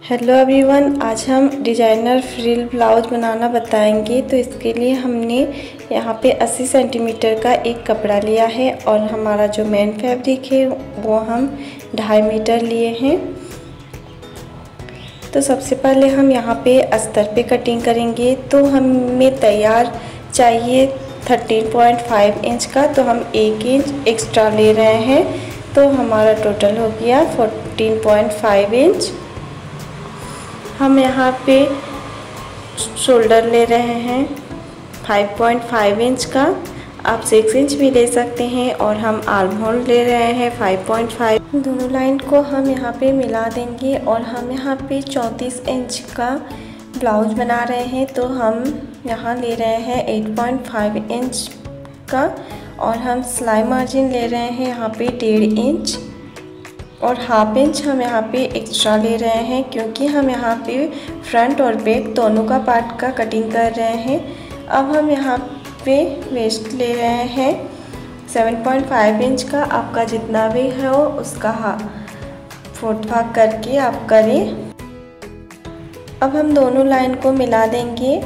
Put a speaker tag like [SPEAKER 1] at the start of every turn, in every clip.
[SPEAKER 1] Hello everyone, आज हम designer frill blouse बनाना बताएंगे। तो इसके लिए हमने यहाँ पे 80 सेंटीमीटर का एक कपड़ा लिया है और हमारा जो मेन फैब्रिक है वो हम 2.5 मीटर लिए हैं। तो सबसे पहले हम यहाँ पे अस्तर पे कटिंग करेंगे। तो हमें तैयार चाहिए 13.5 इंच का, तो हम 1 इंच एक्स्ट्रा ले रहे हैं। तो हमारा टोटल हो गया 14.5 इंच। हम यहाँ पे शोल्डर ले रहे हैं 5.5 इंच का, आप 6 इंच भी ले सकते हैं। और हम आर्म होल ले रहे हैं 5.5। दोनों लाइन को हम यहाँ पे मिला देंगे और हम यहाँ पे 34 इंच का ब्लाउज बना रहे हैं। तो हम यहाँ ले रहे हैं 8.5 इंच का और हम सिलाई मार्जिन ले रहे हैं यहाँ पे 1.5 इंच और 1/2 इंच हम यहाँ पे एक्स्ट्रा ले रहे हैं, क्योंकि हम यहाँ पे फ्रंट और बैक दोनों का पार्ट का कटिंग कर रहे हैं। अब हम यहाँ पे वेस्ट ले रहे हैं 7.5 इंच का। आपका जितना भी है उसका 4 भाग करके आप करें। अब हम दोनों लाइन को मिला देंगे।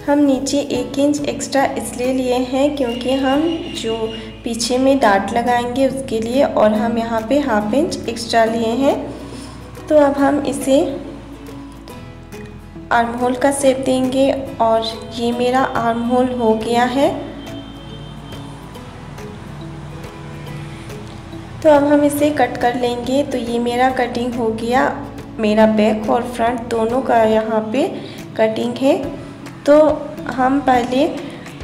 [SPEAKER 1] हम नीचे 1 इंच एक्स्ट्रा इसलिए लिए हैं क्योंकि हम जो पीछे में डार्ट लगाएंगे उसके लिए, और हम यहाँ पे 1/2 इंच एक्स्ट्रा लिए हैं। तो अब हम इसे आर्म होल का शेप देंगे और ये मेरा आर्म होल हो गया है। तो अब हम इसे कट कर लेंगे। तो ये मेरा कटिंग हो गया, मेरा बैक और फ्रंट दोनों का यहाँ पे कटिंग है। तो हम पहले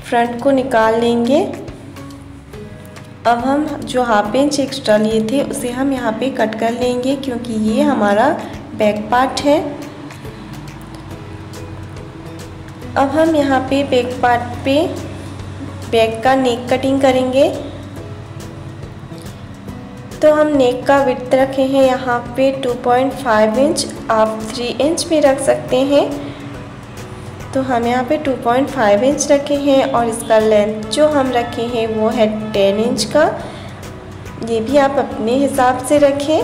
[SPEAKER 1] फ्रंट को निकाल लेंगे। अब हम जो 1/2 इंच एक्स्ट्रा लिए थे उसे हम यहाँ पे कट कर लेंगे, क्योंकि ये हमारा बैक पार्ट है। अब हम यहाँ पे बैक पार्ट पे बैक का नेक कटिंग करेंगे। तो हम नेक का विड्थ रखे हैं यहाँ पे 2.5 इंच, आप 3 इंच भी रख सकते हैं। तो हम यहाँ पे 2.5 इंच रखे हैं और इसका लेंथ जो हम रखे हैं वो है 10 इंच का। ये भी आप अपने हिसाब से रखें।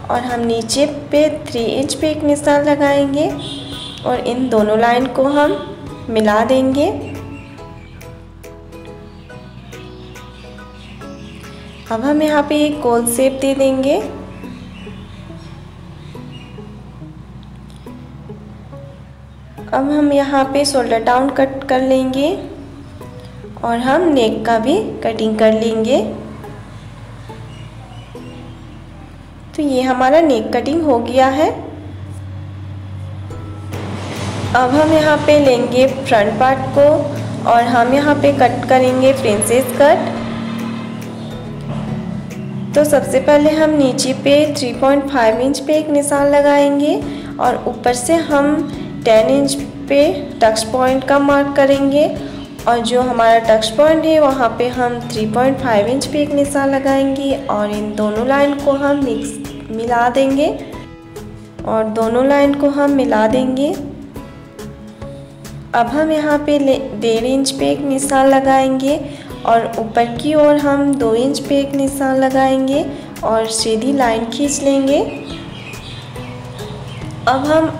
[SPEAKER 1] और हम नीचे पे 3 इंच पे एक निशान लगाएंगे और इन दोनों लाइन को हम मिला देंगे। अब हम यहाँ पे एक गोल शेप दे देंगे। अब हम यहाँ पे शोल्डर डाउन कट कर लेंगे और हम नेक का भी कटिंग कर लेंगे। तो ये हमारा नेक कटिंग हो गया है। अब हम यहाँ पे लेंगे फ्रंट पार्ट को और हम यहाँ पे कट करेंगे प्रिंसेस कट। तो सबसे पहले हम नीचे पे 3.5 इंच पे एक निशान लगाएंगे और ऊपर से हम 10 इंच पे टक्स पॉइंट का मार्क करेंगे। और जो हमारा टक्स पॉइंट है वहाँ पे हम 3.5 इंच पे एक निशान लगाएंगे और इन दोनों लाइन को हम मिला देंगे और दोनों लाइन को हम मिला देंगे। अब हम यहाँ पे 1.5 इंच पे एक निशान लगाएंगे और ऊपर की ओर हम 2 इंच पे एक निशान लगाएंगे और सीधी लाइन खींच लेंगे। अब हम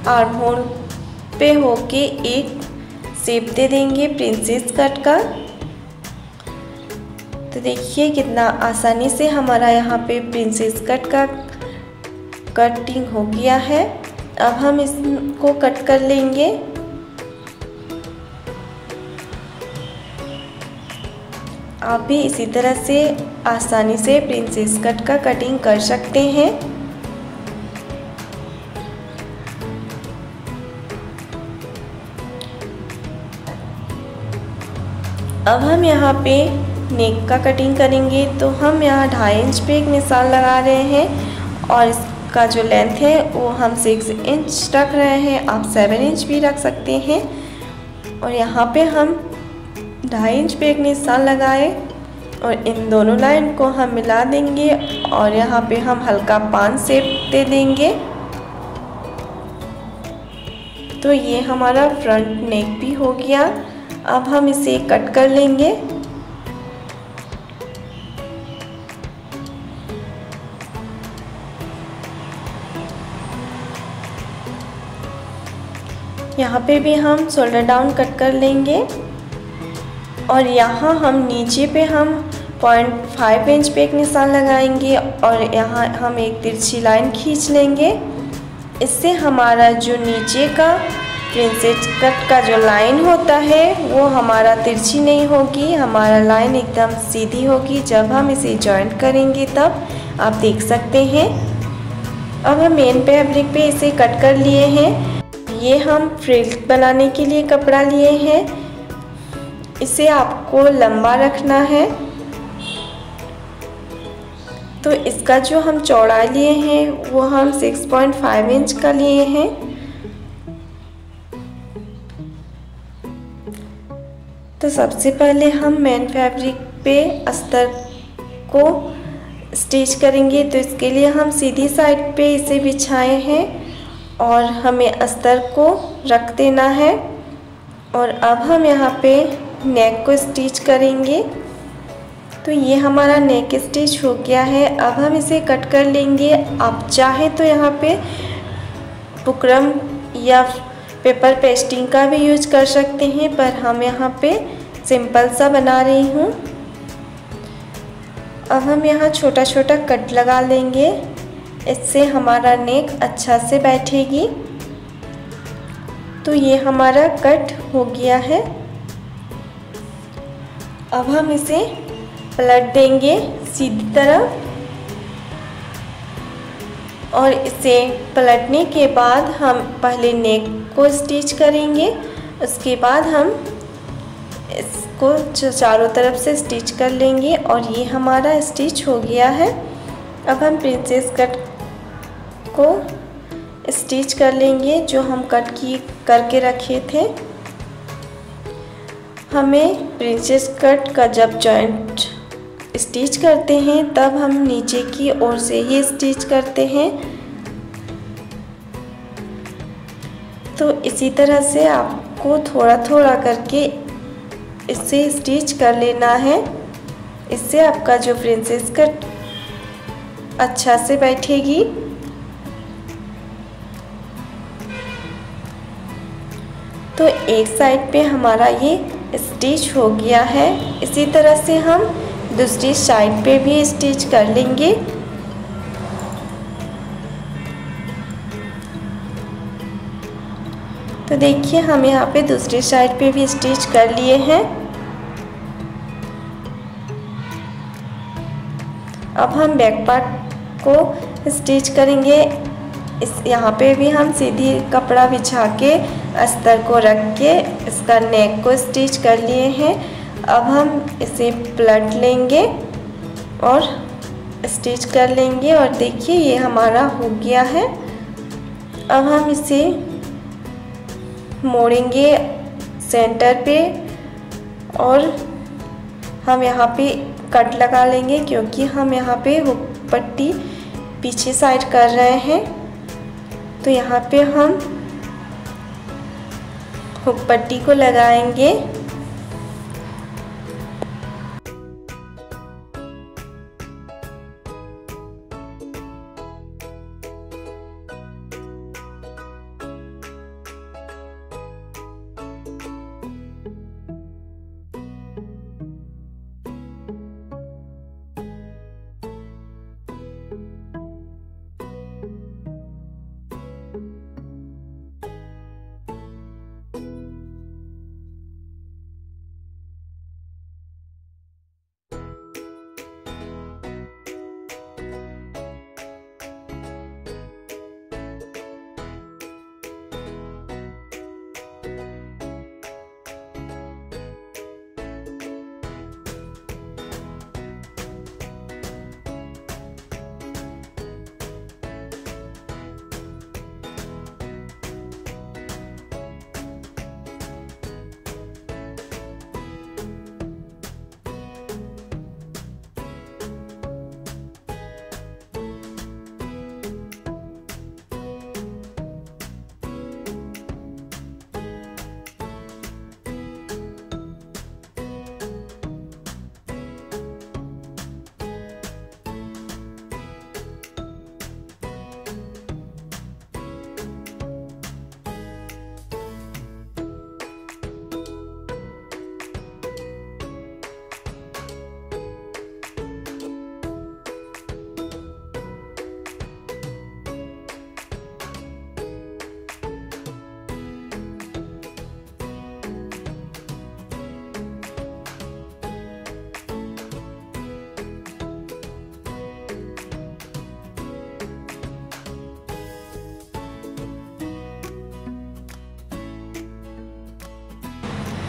[SPEAKER 1] आर्म होल पे होके एक शेप दे देंगे प्रिंसेस कट का। तो देखिए कितना आसानी से हमारा यहाँ पे प्रिंसेस कट का कटिंग हो गया है। अब हम इसको कट कर लेंगे। आप भी इसी तरह से आसानी से प्रिंसेस कट का कटिंग कर सकते हैं। अब हम यहाँ पे नेक का कटिंग करेंगे। तो हम यहाँ 2.5 इंच पे एक निशान लगा रहे हैं और इसका जो लेंथ है वो हम 6 इंच रख रहे हैं, आप 7 इंच भी रख सकते हैं। और यहाँ पे हम 2.5 इंच पे एक निशान लगाए और इन दोनों लाइन को हम मिला देंगे और यहाँ पे हम हल्का पान शेप दे देंगे। तो ये हमारा फ्रंट नेक भी हो गया। अब हम इसे कट कर लेंगे। यहाँ पे भी हम शोल्डर डाउन कट कर लेंगे और यहाँ हम नीचे पे हम 0.5 इंच पे एक निशान लगाएंगे और यहाँ हम एक तिरछी लाइन खींच लेंगे। इससे हमारा जो नीचे का प्रिंसेस कट का जो लाइन होता है वो हमारा तिरछी नहीं होगी, हमारा लाइन एकदम सीधी होगी। जब हम इसे जॉइंट करेंगे तब आप देख सकते हैं। अब हम मेन फैब्रिक पे इसे कट कर लिए हैं। ये हम फ्रिल बनाने के लिए कपड़ा लिए हैं। इसे आपको लंबा रखना है, तो इसका जो हम चौड़ाई लिए हैं वो हम 6.5 इंच का लिए हैं। तो सबसे पहले हम मेन फैब्रिक पे अस्तर को स्टिच करेंगे। तो इसके लिए हम सीधी साइड पे इसे बिछाए हैं और हमें अस्तर को रख देना है। और अब हम यहाँ पे नेक को स्टिच करेंगे। तो ये हमारा नेक स्टिच हो गया है। अब हम इसे कट कर लेंगे। आप चाहे तो यहाँ पे बुकरम या पेपर पेस्टिंग का भी यूज कर सकते हैं, पर हम यहाँ पे सिंपल सा बना रही हूँ। अब हम यहाँ छोटा छोटा कट लगा लेंगे, इससे हमारा नेक अच्छा से बैठेगी। तो ये हमारा कट हो गया है। अब हम इसे पलट देंगे सीधी तरफ और इसे पलटने के बाद हम पहले नेक को स्टिच करेंगे, उसके बाद हम इसको चारों तरफ से स्टिच कर लेंगे और ये हमारा स्टिच हो गया है। अब हम प्रिंसेस कट को स्टिच कर लेंगे जो हम कट करके रखे थे। हमें प्रिंसेस कट का जब जॉइंट स्टिच करते हैं तब हम नीचे की ओर से ही स्टिच करते हैं। तो इसी तरह से आपको थोड़ा थोड़ा करके इसे स्टिच कर लेना है। इससे आपका जो प्रिंसेस कट अच्छा से बैठेगी। तो एक साइड पे हमारा ये स्टिच हो गया है। इसी तरह से हम दूसरी साइड पे भी स्टिच कर लेंगे। तो देखिए हम यहाँ पे दूसरी साइड पे भी स्टिच कर लिए हैं। अब हम बैक पार्ट को स्टिच करेंगे। इस यहाँ पे भी हम सीधी कपड़ा बिछा के अस्तर को रख के इसका नेक को स्टिच कर लिए हैं। अब हम इसे पलट लेंगे और स्टिच कर लेंगे और देखिए ये हमारा हो गया है। अब हम इसे मोड़ेंगे सेंटर पे और हम यहाँ पे कट लगा लेंगे, क्योंकि हम यहाँ पे हुक पट्टी पीछे साइड कर रहे हैं। तो यहाँ पे हम हुक पट्टी को लगाएंगे।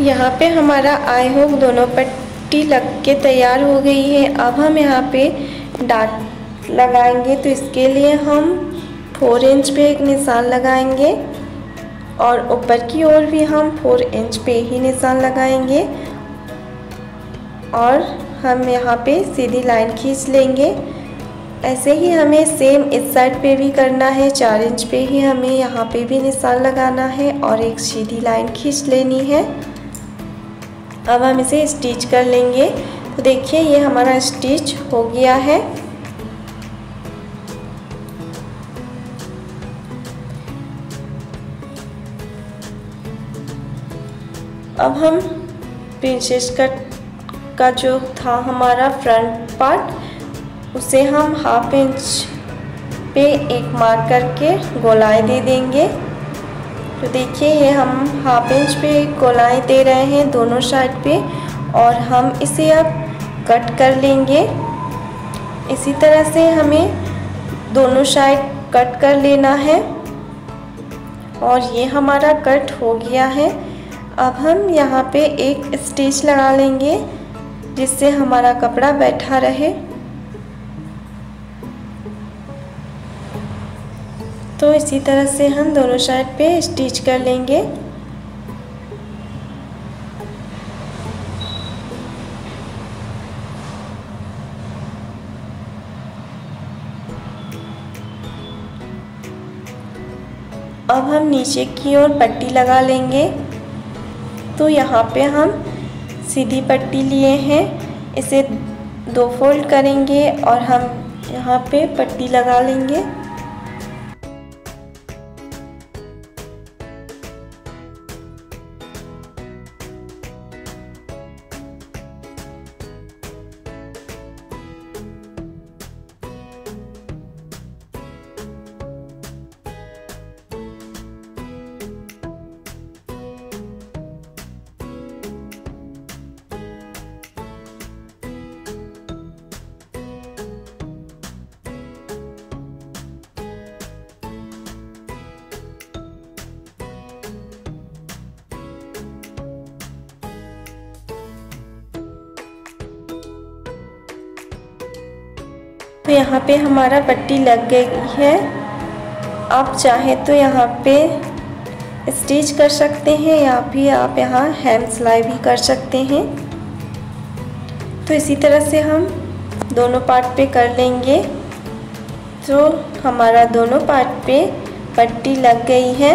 [SPEAKER 1] यहाँ पे हमारा आई हुक दोनों पट्टी लग के तैयार हो गई है। अब हम यहाँ पे डाट लगाएंगे, तो इसके लिए हम 4 इंच पे एक निशान लगाएंगे और ऊपर की ओर भी हम 4 इंच पे ही निशान लगाएंगे और हम यहाँ पे सीधी लाइन खींच लेंगे। ऐसे ही हमें सेम इस साइड पे भी करना है। 4 इंच पे ही हमें यहाँ पे भी निशान लगाना है और एक सीधी लाइन खींच लेनी है। अब हम इसे स्टिच कर लेंगे। तो देखिए ये हमारा स्टिच हो गया है। अब हम प्रिंसेस कट का जो था हमारा फ्रंट पार्ट, उसे हम 1/2 इंच पे एक मार्क करके गोलाई दे देंगे। तो देखिए ये हम 1/2 इंच पे गोलाई दे रहे हैं दोनों साइड पे और हम इसे अब कट कर लेंगे। इसी तरह से हमें दोनों साइड कट कर लेना है और ये हमारा कट हो गया है। अब हम यहाँ पे एक स्टिच लगा लेंगे जिससे हमारा कपड़ा बैठा रहे। तो इसी तरह से हम दोनों साइड पे स्टिच कर लेंगे। अब हम नीचे की ओर पट्टी लगा लेंगे। तो यहाँ पे हम सीधी पट्टी लिए हैं, इसे 2 फोल्ड करेंगे और हम यहाँ पे पट्टी लगा लेंगे। तो यहाँ पे हमारा पट्टी लग गई है। आप चाहें तो यहाँ पे स्टिच कर सकते हैं या फिर आप यहाँ हेम सिलाई भी कर सकते हैं। तो इसी तरह से हम दोनों पार्ट पे कर लेंगे। तो हमारा दोनों पार्ट पे पट्टी लग गई है।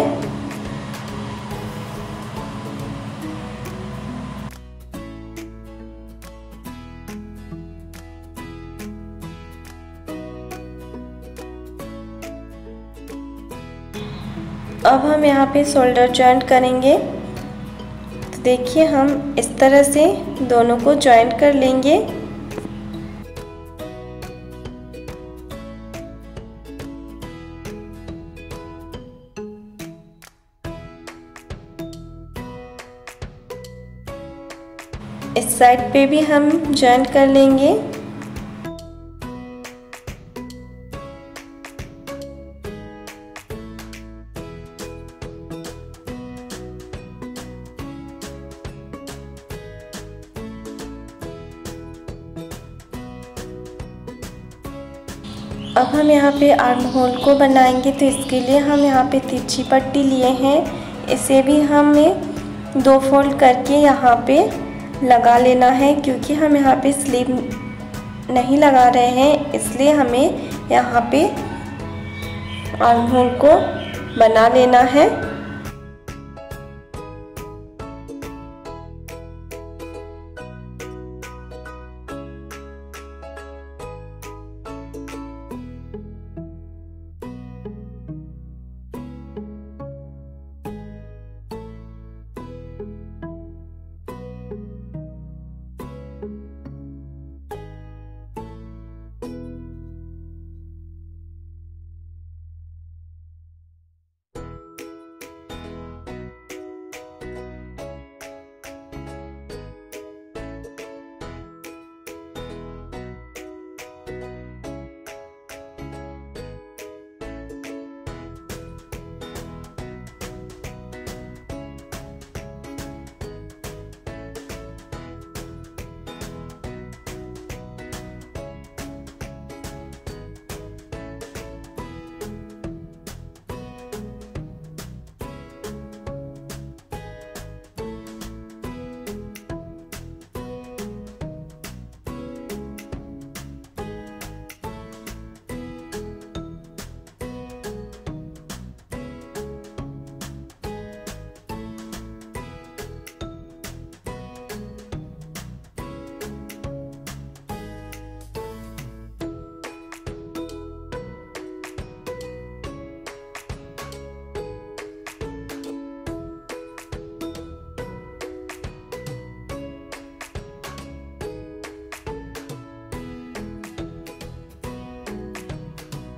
[SPEAKER 1] अब हम यहाँ पे शोल्डर जॉइंट करेंगे। तो देखिए हम इस तरह से दोनों को जॉइंट कर लेंगे। इस साइड पे भी हम जॉइंट कर लेंगे। अब हम यहाँ पे आर्म होल को बनाएंगे। तो इसके लिए हम यहाँ पे तिरछी पट्टी लिए हैं, इसे भी हमें 2 फोल्ड करके यहाँ पे लगा लेना है। क्योंकि हम यहाँ पे स्लीव नहीं लगा रहे हैं, इसलिए हमें यहाँ पे आर्म होल को बना लेना है।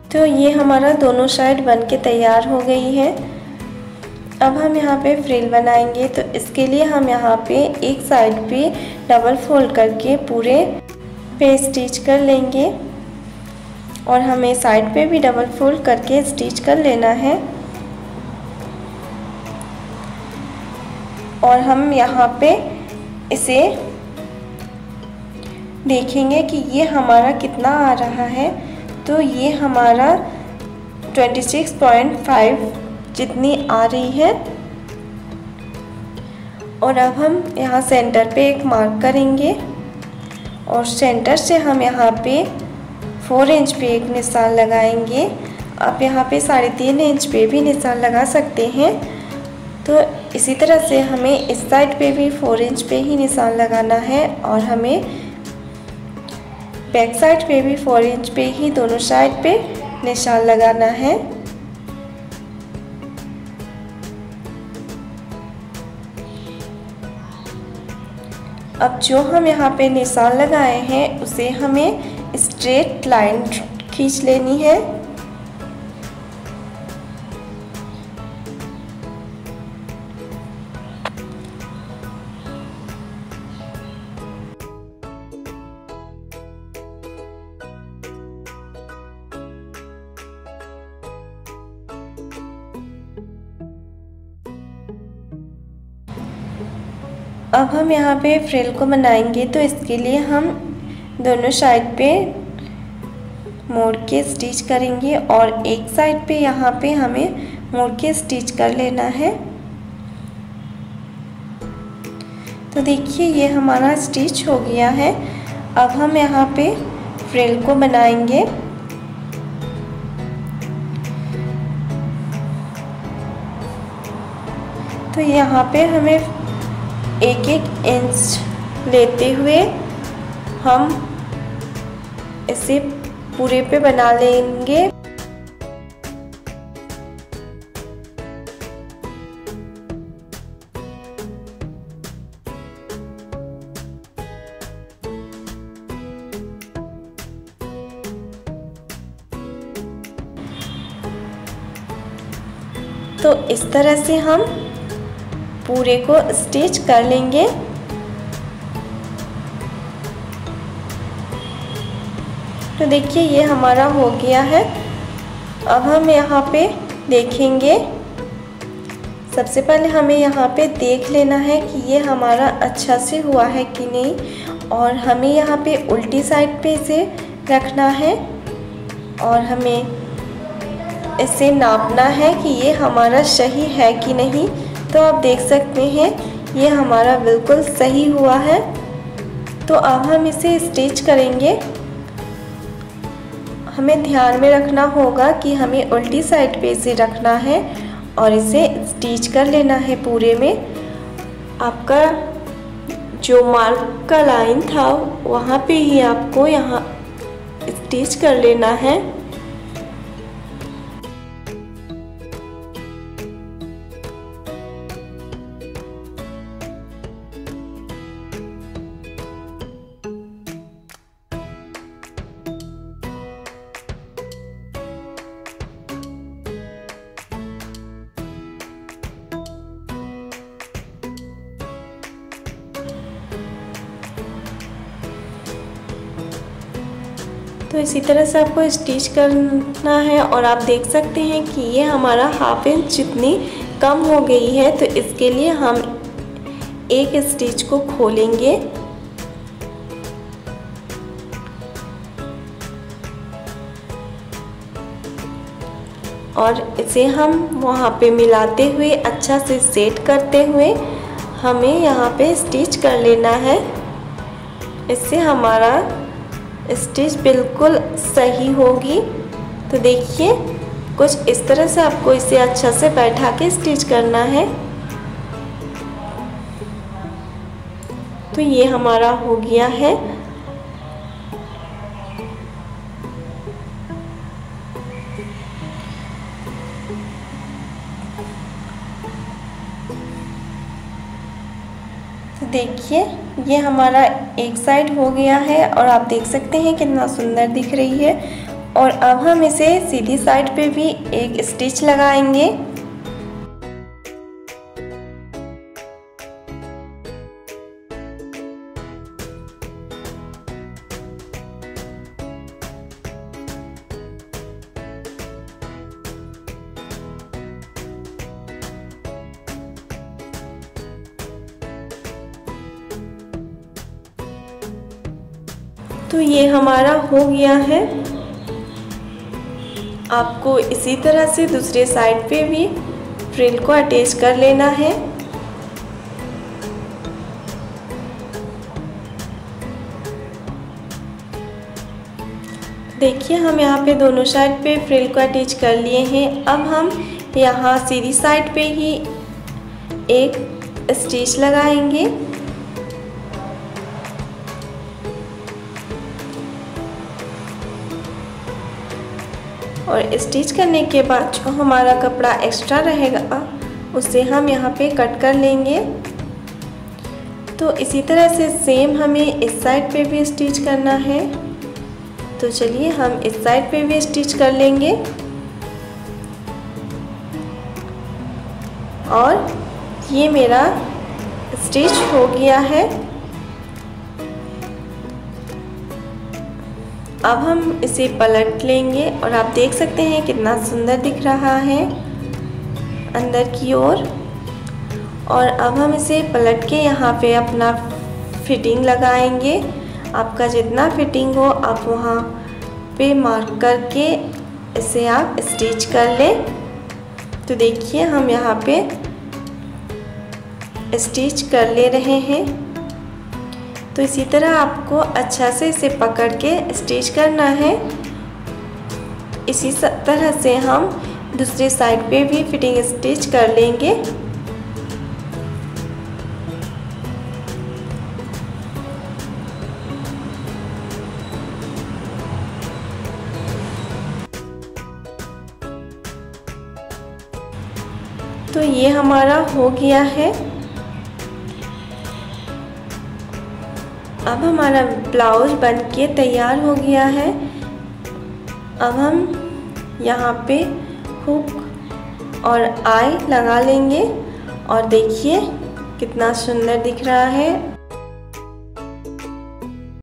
[SPEAKER 1] तो ये हमारा दोनों साइड बन के तैयार हो गई है। अब हम यहाँ पे फ्रिल बनाएंगे, तो इसके लिए हम यहाँ पे एक साइड पे डबल फोल्ड करके पूरे पे स्टिच कर लेंगे और हमें साइड पे भी डबल फोल्ड करके स्टिच कर लेना है। और हम यहाँ पे इसे देखेंगे कि ये हमारा कितना आ रहा है। तो ये हमारा 26.5 जितनी आ रही है। और अब हम यहाँ सेंटर पे एक मार्क करेंगे और सेंटर से हम यहाँ पे 4 इंच पे एक निशान लगाएंगे। आप यहाँ पे 3.5 इंच पे भी निशान लगा सकते हैं। तो इसी तरह से हमें इस साइड पे भी 4 इंच पे ही निशान लगाना है और हमें बैक साइड पे भी 4 इंच पे ही दोनों साइड पे निशान लगाना है। अब जो हम यहाँ पे निशान लगाए हैं उसे हमें स्ट्रेट लाइन खींच लेनी है। अब हम यहाँ पे फ्रिल को बनाएंगे, तो इसके लिए हम दोनों साइड पे मोड़ के स्टिच करेंगे और एक साइड पे यहाँ पे हमें मोड़ के स्टिच कर लेना है। तो देखिए ये हमारा स्टिच हो गया है। अब हम यहाँ पे फ्रिल को बनाएंगे। तो यहाँ पे हमें 1-1 इंच लेते हुए हम इसे पूरे पे बना लेंगे। तो इस तरह से हम पूरे को स्टिच कर लेंगे। तो देखिए ये हमारा हो गया है। अब हम यहाँ पे देखेंगे, सबसे पहले हमें यहाँ पे देख लेना है कि ये हमारा अच्छा से हुआ है कि नहीं। और हमें यहाँ पे उल्टी साइड पे इसे रखना है और हमें इसे नापना है कि ये हमारा सही है कि नहीं। तो आप देख सकते हैं ये हमारा बिल्कुल सही हुआ है। तो अब हम इसे स्टिच करेंगे। हमें ध्यान में रखना होगा कि हमें उल्टी साइड पे इसे रखना है और इसे स्टिच कर लेना है पूरे में। आपका जो मार्क का लाइन था वहाँ पे ही आपको यहाँ स्टिच कर लेना है। तो इसी तरह से आपको स्टिच करना है और आप देख सकते हैं कि ये हमारा 1/2 इंच जितनी कम हो गई है। तो इसके लिए हम एक स्टिच को खोलेंगे और इसे हम वहाँ पे मिलाते हुए अच्छा से सेट करते हुए हमें यहाँ पे स्टिच कर लेना है। इससे हमारा स्टिच बिल्कुल सही होगी। तो देखिए कुछ इस तरह से आपको इसे अच्छा से बैठा के स्टिच करना है। तो ये हमारा हो गया है। तो देखिए ये हमारा एक साइड हो गया है और आप देख सकते हैं कितना सुंदर दिख रही है। और अब हम इसे सीधी साइड पे भी एक स्टिच लगाएंगे। तो ये हमारा हो गया है। आपको इसी तरह से दूसरे साइड पे भी फ्रिल को अटैच कर लेना है। देखिए हम यहाँ पे दोनों साइड पे फ्रिल को अटैच कर लिए हैं। अब हम यहाँ सीधी साइड पे ही एक स्टिच लगाएंगे। और स्टिच करने के बाद जो हमारा कपड़ा एक्स्ट्रा रहेगा उसे हम यहाँ पे कट कर लेंगे। तो इसी तरह से सेम हमें इस साइड पे भी स्टिच करना है। तो चलिए हम इस साइड पे भी स्टिच कर लेंगे। और ये मेरा स्टिच हो गया है। अब हम इसे पलट लेंगे और आप देख सकते हैं कितना सुंदर दिख रहा है अंदर की ओर। और अब हम इसे पलट के यहाँ पे अपना फिटिंग लगाएंगे। आपका जितना फिटिंग हो आप वहाँ पे मार्क करके इसे आप स्टिच कर लें। तो देखिए हम यहाँ पे स्टिच कर ले रहे हैं। तो इसी तरह आपको अच्छा से इसे पकड़ के स्टिच करना है। इसी तरह से हम दूसरी साइड पे भी फिटिंग स्टिच कर लेंगे। तो ये हमारा हो गया है। अब हमारा ब्लाउज बनके तैयार हो गया है। अब हम यहाँ पे हुक और आई लगा लेंगे और देखिए कितना सुंदर दिख रहा है।